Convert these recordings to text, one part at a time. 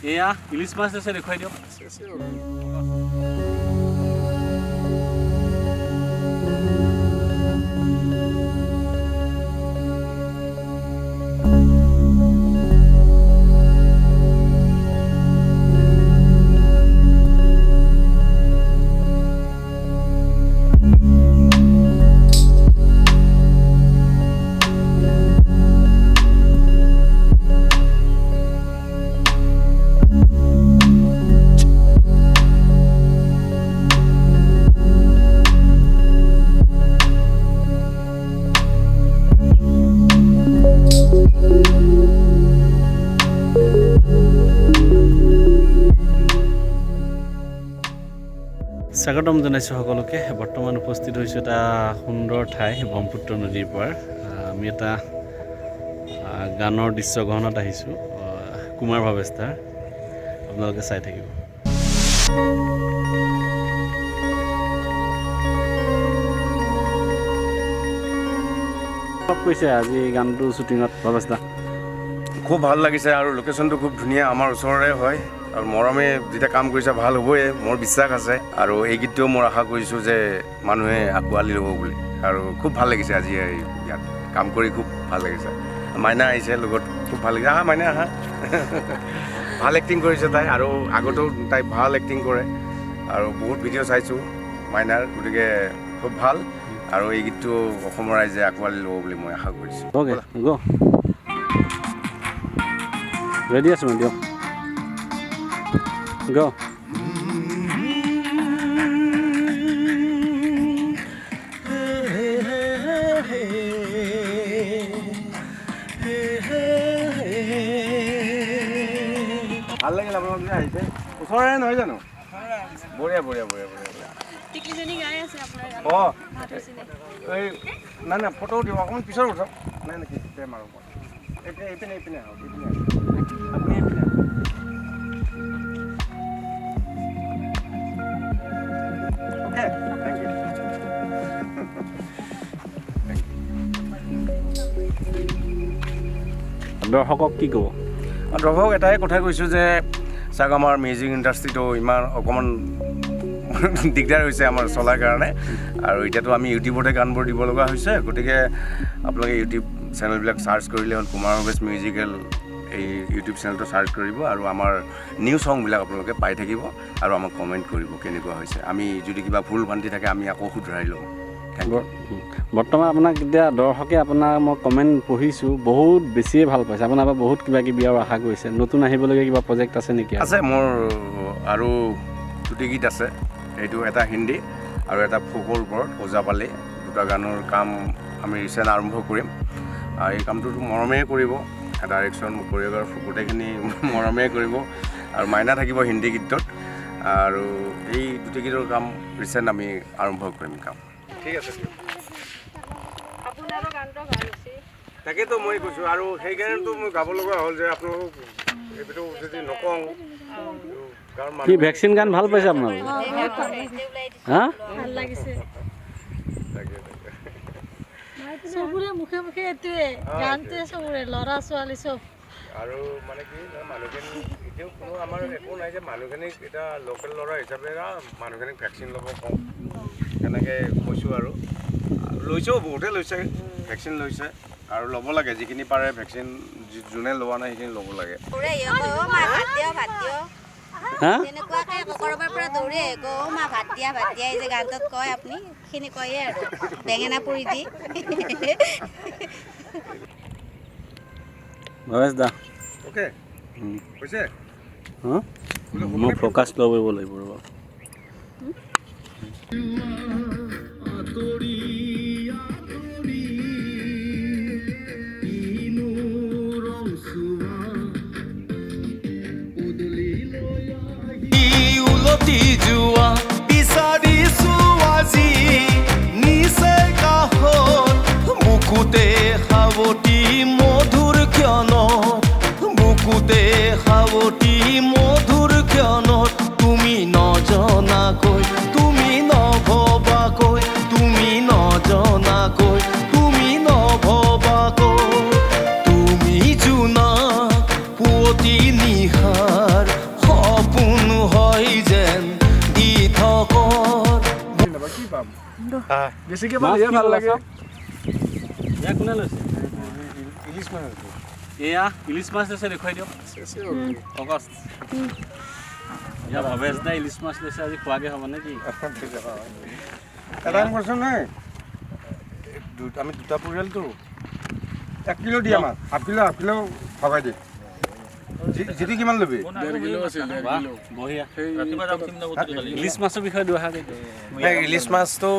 এয়া ইলিশ মাছ আছে দেখুৱাই দিয়ক স্বাগতম জনাইছোঁ সকলোকে বৰ্তমান উপস্থিত হৈছোঁ এটা সুন্দৰ ঠাই ব্ৰহ্মপুত্ৰ নদীৰ পাৰ আমি এটা গানৰ দৃশ্য গ্ৰহণত আহিছোঁ কুমাৰ ভাৱেস্তাৰ আপোনালোকে চাই থাকিব কৈছে আজি গানটো শ্বুটিঙত ভাৱেস্তা খুব ভাল লাগিছে আৰু লোকেশ্যনটো খুব ধুনীয়া আমাৰ ওচৰৰে হয় আৰু মৰমে যেতিয়া কাম কৰিছে ভাল হ'বই মোৰ বিশ্বাস আছে আৰু এই গীতটোও মই আশা কৰিছোঁ যে মানুহে আঁকোৱালি ল'ব বুলি আৰু খুব ভাল লাগিছে আজি ইয়াত কাম কৰি খুব ভাল লাগিছে মাইনা আহিছে লগত খুব ভাল লাগিছে আহা মাইনা আহা ভাল এক্টিং কৰিছে তাই আৰু আগতেও তাই ভাল এক্টিং কৰে আৰু বহুত ভিডিঅ' চাইছোঁ মাইনাৰ গতিকে খুব ভাল আৰু এই গীতটো অসমৰ ৰাইজে আঁকোৱালি ল'ব বুলি মই আশা কৰিছোঁ ৰেডি আছোঁ দিয়ক Go. ভাল লাগিল আপোনালোক যে আহিছে ওচৰৰে নহয় জানো বঢ়িয়া বঢ়িয়া বঢ়িয়া বঢ়িয়া অঁ এই নাই নাই ফটো দিওঁ অকণমান পিছত উঠক নাই নাই কি মাৰো এইপিনে এইপিনে আহক এইপিনে আপুনি এইপিনে দৰ্শকক কি ক'ব দৰ্শক এটাই কথা কৈছোঁ যে চাওক আমাৰ মিউজিক ইণ্ডাষ্ট্ৰিটো ইমান অকণমান দিগদাৰ হৈছে আমাৰ চলাৰ কাৰণে আৰু এতিয়াতো আমি ইউটিউবতে গানবোৰ দিব লগা হৈছে গতিকে আপোনালোকে ইউটিউব চেনেলবিলাক চাৰ্চ কৰিলে হ'ল কুমাৰ ভাৱেশ মিউজিকেল এই ইউটিউব চেনেলটো চাৰ্চ কৰিব আৰু আমাৰ নিউ ছংবিলাক আপোনালোকে পাই থাকিব আৰু আমাক কমেণ্ট কৰিব কেনেকুৱা হৈছে আমি যদি কিবা ভুল ভ্ৰান্তি থাকে আমি আকৌ শুধৰাই লওঁ বৰ্তমান আপোনাক এতিয়া দৰ্শকে আপোনাৰ মই কমেণ্ট পঢ়িছোঁ বহুত বেছিয়ে ভাল পাইছে আপোনাৰ পৰা বহুত কিবা কিবি আৰু আশা কৰিছে নতুন আহিবলগীয়া কিবা প্ৰজেক্ট আছে নেকি আছে মোৰ আৰু দুটি গীত আছে এইটো এটা হিন্দী আৰু এটা ফোকৰ ওপৰত ওজাপালি দুটা গানৰ কাম আমি ৰিচেণ্ট আৰম্ভ কৰিম আৰু এই কামটোতো মৰমেই কৰিব ডাইৰেকশ্যন কোৰিঅ'গ্ৰাফ গোটেইখিনি মৰমেই কৰিব আৰু মাইনা থাকিব হিন্দী গীতটোত আৰু এই দুটি গীতৰ কাম ৰিচেণ্ট আমি আৰম্ভ কৰিম কাম ঠিক আছে তাকেতো মই কৈছোঁ আৰু সেইকাৰণেতো মই গাব লগা হ'ল যে আপোনালোক এইটো যদি নকওঁ কি ভেকচিন গান ভাল পাইছে আপোনালোকে হা ভাল লাগিছে চবৰে মুখে মুখে এইটোৱে গানটোৱে চবৰে ল'ৰা ছোৱালী চব আৰু মানে কি মানুহখিনি এতিয়াও কোনো আমাৰ একো নাই যে মানুহখিনিক এতিয়া লোকেল ল'ৰা হিচাপে মানুহখিনিক ভেকচিন ল'ব কওঁ তেনেকৈ কৈছোঁ আৰু লৈছেও বহুতে লৈছে ভেকচিন লৈছে আৰু ল'ব লাগে যিখিনি পাৰে ভেকচিন যোনে লোৱা নাই সেইখিনি ল'ব লাগে তেনেকুৱাকৈ কৰবাৰ পৰা দৌৰি মা ভাত দিয়া এই যে গানটোত কয় আপুনি সেইখিনি কয়ে আৰু বেঙেনা পুৰি দি ভাৱেশ দা অ'কে হৈছে মই ফ'কাছ ল'ব লাগিব ৰ'ব যোৱা বিচাৰিছোঁ আজি নিচে কাষত বুকুতে সাৱটি মধুৰ ক্ষণত বুকুতে সাৱটি মধুৰ ক্ষণত তুমি নজনাকৈ তুমি নভবাকৈ তুমি বেছিকৈ মাছ পালেহে কি ভাল ল'লা লাগে চাওক? এয়া কোনে লৈছে? ইলিছ মাছ এয়া ইলিছ মাছ লৈছে, দেখুৱাই দিয়ক। অগষ্ট এয়া ভৱেশ দা ইলিছ মাছ লৈছে, আজি খোৱাকৈ হ'ব নে কি? এটা কাম কৰচোন নাই আমি দুটা পৰিয়ালটো 1 কিলো দিয়া মাছ, হাফ কিলো ভগাই দিয়ে যিটো কিমান ল'বি বাহ, বঢ়িয়া। ইলিছ মাছৰ বিষয়ে দুআষাৰ ইলিছ মাছটো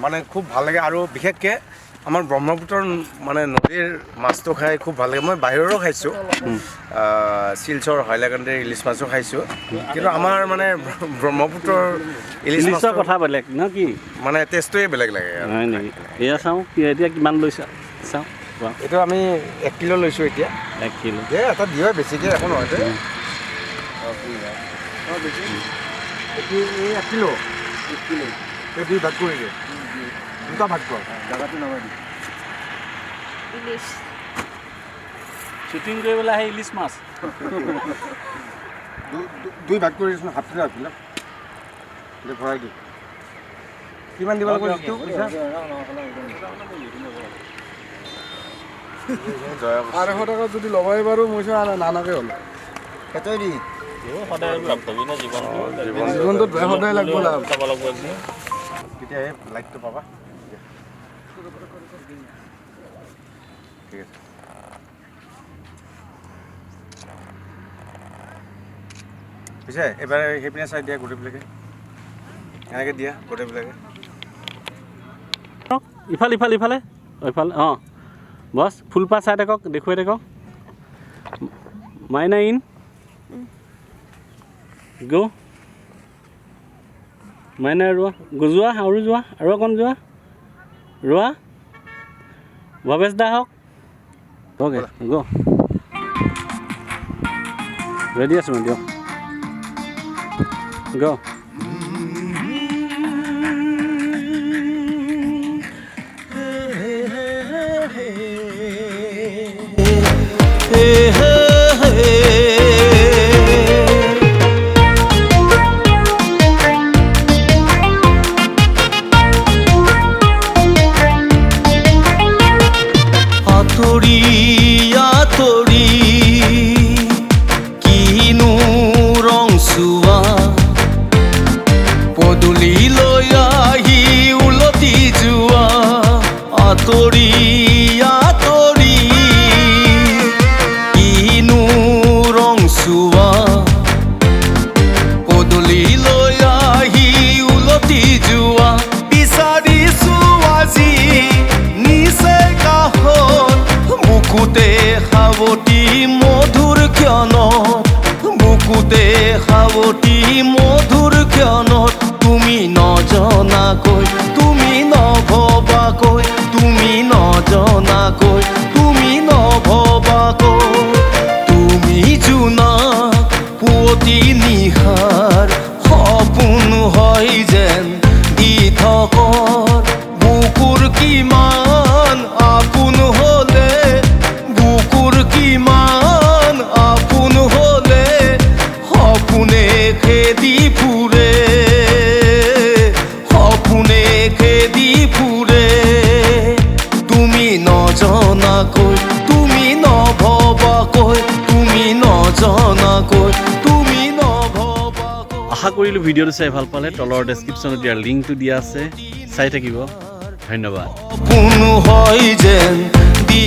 মানে খুব ভাল লাগে আৰু বিশেষকৈ আমাৰ ব্ৰহ্মপুত্ৰৰ মানে নদীৰ মাছটো খাই খুব ভাল লাগে। মই বাহিৰৰো খাইছোঁ, শিলচৰ হাইলাকান্দিৰ ইলিছ মাছো খাইছোঁ, কিন্তু আমাৰ মানে ব্ৰহ্মপুত্ৰৰ ইলিছ ইলিছৰ মাছৰ কথা বেলেগ ন কি? মানে টেষ্টটোৱে বেলেগ লাগে আৰু হয় নেকি? এয়া চাওঁ এতিয়া কিমান লৈছা চাওঁ। কোৱা। এইটো আমি 1 কিলো লৈছোঁ এতিয়া। 1 কিলো। এটা দিয়ে বেছিকৈ একো নহয় দে এই 1 কিলো এই 2 ভাগ কৰি দিয়ে, 2টা ভাগ কৰ জেগাটো নামাই দি শ্বুটিং কৰিবলৈ আহে ইলিছ মাছ। 2 ভাগ কৰি দিছোঁ, হাফ কিলো এতিয়া ভৰাই দি কিমান দিব লাগিব যিটো পইচা 250 টকা যদি ল'বাই বাৰু মই নানাকে হ'ল সেইটোৱে দি জীৱনটোত সদায় লাগিব তেতিয়াহে লাইটটো পাবা। ঠিক আছে পিছে এবাৰ সেইপিনে চাই দিয়া গোটেইবিলাকে এনেকৈ দিয়া গোটেইবিলাকে ইফালে অঁ বছ ফুলপাহ চাই থাকক, দেখুৱাই থাকক। মাইনা ইন গ' মাইনা ৰোৱা যোৱা আৰু যোৱা আৰু অকণ যোৱা ৰোৱা। ভৱেশ দা হওক অ'কে গ' ৰেডি আছোঁ মই দিয়ক গ' আতৰি আতৰি কিনো ৰং চোৱা পদূলিলৈ আহি উলটি যোৱা আতৰি আতৰি কিনো ৰং চোৱা পদূলিলৈ আহি উলটি যোৱা বিচাৰিছো আজি নিচে কাষত বুকুতে সাৱটি মধুৰ ক্ষণত বুকুতে সাৱটি মধুৰ ক্ষণত তুমি নজনাকৈ তুমি নভবাকৈ তুমি নজনাকৈ তুমি নভবাকৈ তুমি জোনা পুৱতি নিশাৰ সপোন হয় যেন দি থকৰ বুকুৰ কিমান আপোন হ'লে বুকুৰ কিমান আপোন হ'লে সপোনে খেদি ফুৰে সপোনে খেদি ফুৰে তুমি নজনাকৈ তুমি নভবাকৈ তুমি নজনাকৈ তুমি নভবাকৈ। আশা কৰিলোঁ ভিডিঅ'টো চাই ভাল পালে। তলৰ ডেছক্ৰিপশ্যনত দিয়া লিংকটো দিয়া আছে, চাই থাকিব। ধন্যবাদ। সপোন হয় যেন দি